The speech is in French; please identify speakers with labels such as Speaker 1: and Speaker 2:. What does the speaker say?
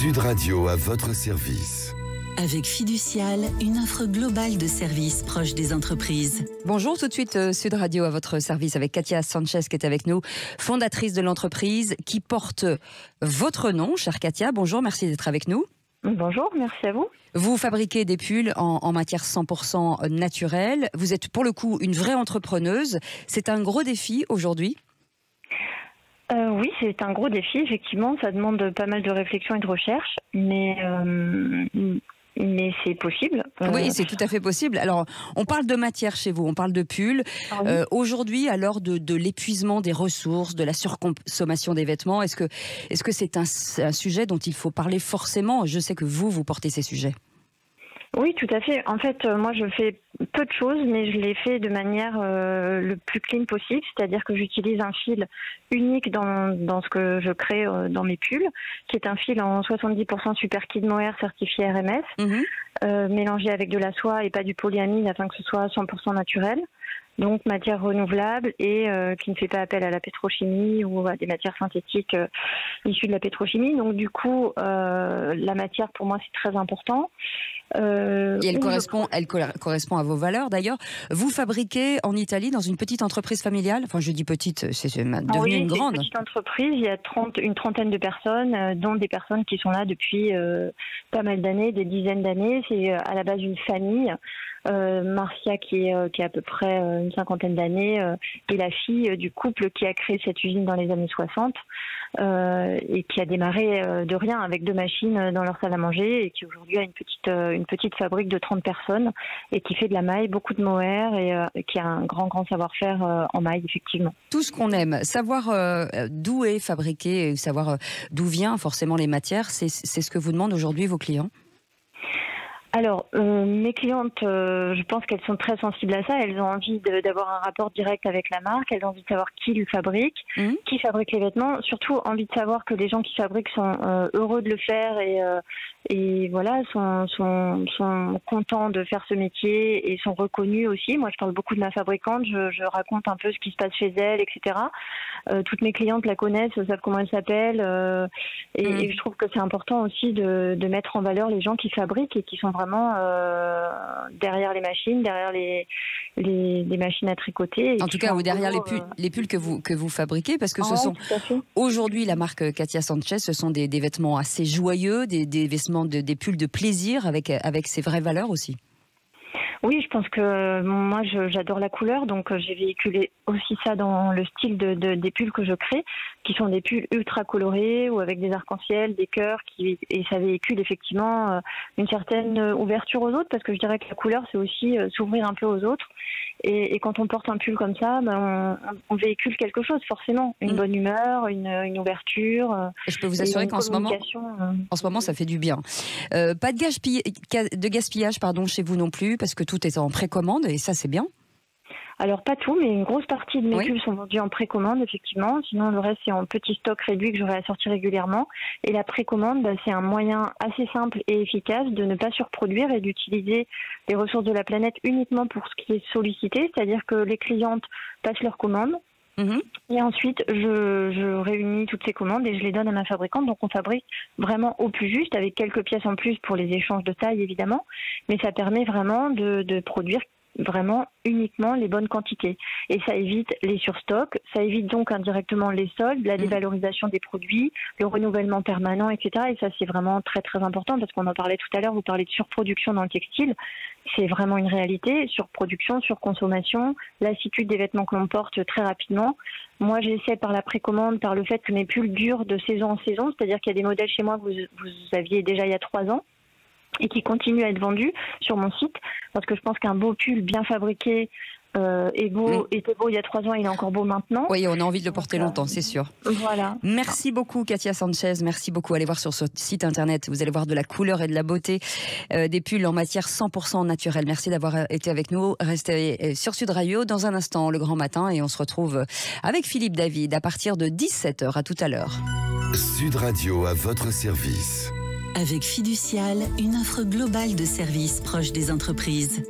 Speaker 1: Sud Radio à votre service.
Speaker 2: Avec Fiducial, une offre globale de services proches des entreprises.
Speaker 3: Bonjour, tout de suite Sud Radio à votre service avec Katia Sanchez qui est avec nous, fondatrice de l'entreprise qui porte votre nom, chère Katia. Bonjour, merci d'être avec nous.
Speaker 4: Bonjour, merci à vous.
Speaker 3: Vous fabriquez des pulls en matière 100% naturelle. Vous êtes pour le coup une vraie entrepreneuse. C'est un gros défi aujourd'hui.
Speaker 4: Oui, c'est un gros défi, effectivement. Ça demande pas mal de réflexion et de recherche, mais c'est possible.
Speaker 3: Oui, c'est tout à fait possible. Alors, on parle de matière chez vous, on parle de pulls.
Speaker 4: Ah oui.
Speaker 3: Aujourd'hui, à l'heure de l'épuisement des ressources, de la surconsommation des vêtements, est-ce que c'est un sujet dont il faut parler forcément ? Je sais que vous portez ces sujets.
Speaker 4: Oui, tout à fait. En fait, moi, je fais peu de choses, mais je les fais de manière le plus clean possible. C'est-à-dire que j'utilise un fil unique dans ce que je crée dans mes pulls, qui est un fil en 70% superkid mohair certifié RMS, mélangé avec de la soie et pas du polyamide afin que ce soit 100% naturel. Donc matière renouvelable et qui ne fait pas appel à la pétrochimie ou à des matières synthétiques issues de la pétrochimie. Donc du coup, la matière pour moi c'est très important.
Speaker 3: Et elle correspond à vos valeurs d'ailleurs. Vous fabriquez en Italie dans une petite entreprise familiale. Enfin, je dis petite, c'est devenu une grande.
Speaker 4: Une petite entreprise. Il y a une trentaine de personnes, dont des personnes qui sont là depuis pas mal d'années, des dizaines d'années. C'est à la base une famille. Marcia qui a à peu près une cinquantaine d'années est la fille du couple qui a créé cette usine dans les années 60 et qui a démarré de rien avec 2 machines dans leur salle à manger et qui aujourd'hui a une petite fabrique de 30 personnes et qui fait de la maille, beaucoup de mohair et qui a un grand savoir-faire en maille effectivement.
Speaker 3: Tout ce qu'on aime, savoir d'où est fabriqué, savoir d'où vient forcément les matières, c'est ce que vous demandent aujourd'hui vos clients ?
Speaker 4: Alors, mes clientes, je pense qu'elles sont très sensibles à ça. Elles ont envie d'avoir un rapport direct avec la marque. Elles ont envie de savoir qui le fabrique, qui fabrique les vêtements. Surtout, envie de savoir que les gens qui fabriquent sont heureux de le faire et voilà, sont contents de faire ce métier et sont reconnus aussi. Moi, je parle beaucoup de ma fabricante. Je raconte un peu ce qui se passe chez elle, etc. Toutes mes clientes la connaissent, savent comment elle s'appelle. Et je trouve que c'est important aussi de mettre en valeur les gens qui fabriquent et qui sont vraiment derrière les machines, derrière les machines à tricoter.
Speaker 3: En tout cas, ou derrière les pulls que vous fabriquez, parce que ce sont aujourd'hui la marque Katia Sanchez, ce sont des vêtements assez joyeux, des vêtements, des pulls de plaisir avec ses vraies valeurs aussi.
Speaker 4: Oui, je pense que moi j'adore la couleur, donc j'ai véhiculé aussi ça dans le style des pulls que je crée, qui sont des pulls ultra colorés ou avec des arcs-en-ciel, des cœurs, et ça véhicule effectivement une certaine ouverture aux autres, parce que je dirais que la couleur c'est aussi s'ouvrir un peu aux autres. Et quand on porte un pull comme ça, on véhicule quelque chose forcément, une bonne humeur, une ouverture.
Speaker 3: Et je peux vous assurer qu'en ce moment, ça fait du bien. Pas de gaspillage, chez vous non plus, parce que tout est en précommande et ça c'est bien.
Speaker 4: Alors pas tout, mais une grosse partie de mes pulls sont vendus en précommande, effectivement. Sinon, le reste, c'est en petit stock réduit que j'aurai à sortir régulièrement. Et la précommande, c'est un moyen assez simple et efficace de ne pas surproduire et d'utiliser les ressources de la planète uniquement pour ce qui est sollicité. C'est-à-dire que les clientes passent leurs commandes. Et ensuite, je réunis toutes ces commandes et je les donne à ma fabricante. Donc, on fabrique vraiment au plus juste, avec quelques pièces en plus pour les échanges de taille, évidemment. Mais ça permet vraiment de produire vraiment uniquement les bonnes quantités. Et ça évite les surstocks, ça évite donc indirectement les soldes, la dévalorisation des produits, le renouvellement permanent, etc. Et ça, c'est vraiment très très important parce qu'on en parlait tout à l'heure, vous parlez de surproduction dans le textile. C'est vraiment une réalité, surproduction, surconsommation, lassitude des vêtements que l'on porte très rapidement. Moi, j'essaie par la précommande, par le fait que mes pulls durent de saison en saison, c'est-à-dire qu'il y a des modèles chez moi que vous aviez déjà il y a 3 ans, et qui continue à être vendu sur mon site, parce que je pense qu'un beau pull bien fabriqué était beau il y a 3 ans, il est encore beau maintenant.
Speaker 3: Oui, on a envie de le porter longtemps, c'est sûr.
Speaker 4: Voilà.
Speaker 3: Merci beaucoup Katia Sanchez, merci beaucoup. Allez voir sur ce site internet, vous allez voir de la couleur et de la beauté, des pulls en matière 100% naturelle. Merci d'avoir été avec nous. Restez sur Sud Radio dans un instant, le grand matin, et on se retrouve avec Philippe David à partir de 17h. À tout à l'heure.
Speaker 1: Sud Radio à votre service.
Speaker 2: Avec Fiducial, une offre globale de services proches des entreprises.